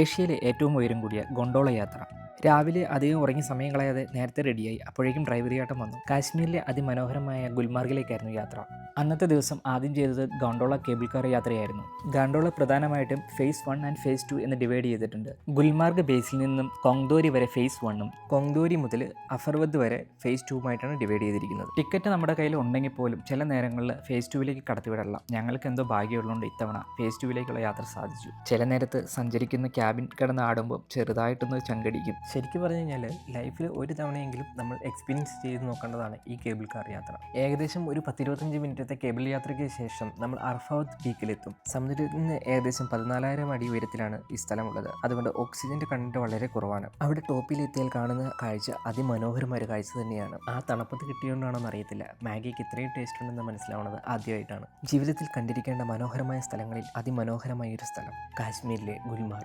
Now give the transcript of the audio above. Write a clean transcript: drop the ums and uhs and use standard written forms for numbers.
ഏഷ്യയിലെ ഏറ്റവും ഉയരം കൂടിയ ഗൊണ്ടോള യാത്ര. രാവിലെ അധികം ഉറങ്ങി സമയം കളയാതെ നേരത്തെ റെഡിയായി. അപ്പോഴേക്കും ഡ്രൈവറിയാട്ടം വന്നു. കാശ്മീരിലെ അതിമനോഹരമായ ഗുൽമാർഗിലേക്കായിരുന്നു യാത്ര. അന്നത്തെ ദിവസം ആദ്യം ചെയ്തത് ഗോണ്ടോള കേബിൾ കാർ യാത്രയായിരുന്നു. ഗോണ്ടോള പ്രധാനമായിട്ടും ഫേസ് 1 ആൻഡ് ഫേസ് 2 എന്ന് ഡിവൈഡ് ചെയ്തിട്ടുണ്ട്. ഗുൽമാർഗ് ബേസിൽ നിന്നും കൊങ്ദോരി വരെ ഫേസ് 1ഉം കൊങ്ദോരി മുതൽ അഫർവദ് വരെ ഫേസ് 2ഉമായിട്ടാണ് ഡിവൈഡ് ചെയ്തിരിക്കുന്നത്. ടിക്കറ്റ് നമ്മുടെ കയ്യിൽ ഉണ്ടെങ്കിൽ പോലും ചില നേരങ്ങളിൽ ഫേസ് 2വിലേക്ക് കടത്തിവിടല്ല. ഞങ്ങൾക്ക് എന്തോ ഭാഗ്യമുള്ളതുകൊണ്ട് ഇത്തവണ ഫേസ് 2വിലേക്കുള്ള യാത്ര സാധിച്ചു. ചില നേരത്ത് സഞ്ചരിക്കുന്ന ക്യാബിൻ കിടന്ന് ആടുമ്പോൾ ചെറുതായിട്ടൊന്ന് ചങ്കടിക്കും. ശരിക്കും പറഞ്ഞു കഴിഞ്ഞാൽ ലൈഫിൽ ഒരു തവണയെങ്കിലും നമ്മൾ എക്സ്പീരിയൻസ് ചെയ്ത് നോക്കേണ്ടതാണ് ഈ കേബിൾ കാർ യാത്ര. ഏകദേശം ഒരു 10-25 മിനിറ്റത്തെ കേബിൾ യാത്രയ്ക്ക് ശേഷം നമ്മൾ അർഫാവത്ത് പീക്കിലെത്തും. സമുദ്രത്തിൽ നിന്ന് ഏകദേശം 14,000 അടി ഉയരത്തിലാണ് ഈ സ്ഥലമുള്ളത്. അതുകൊണ്ട് ഓക്സിജന്റെ കണ്ടന്റ് വളരെ കുറവാണ്. അവിടെ ടോപ്പിലെത്തിയാൽ കാണുന്ന കാഴ്ച അതിമനോഹരമായ ഒരു കാഴ്ച തന്നെയാണ്. ആ തണുപ്പത്ത് കിട്ടിയോണ്ടാണോന്ന് അറിയത്തില്ല, മാഗിക്ക് ഇത്രയും ടേസ്റ്റ് ഉണ്ടെന്ന് മനസ്സിലാവുന്നത് ആദ്യമായിട്ടാണ്. ജീവിതത്തിൽ കണ്ടിരിക്കേണ്ട മനോഹരമായ സ്ഥലങ്ങളിൽ അതിമനോഹരമായ ഒരു സ്ഥലം കാശ്മീരിലെ ഗുൽമാർഗ്.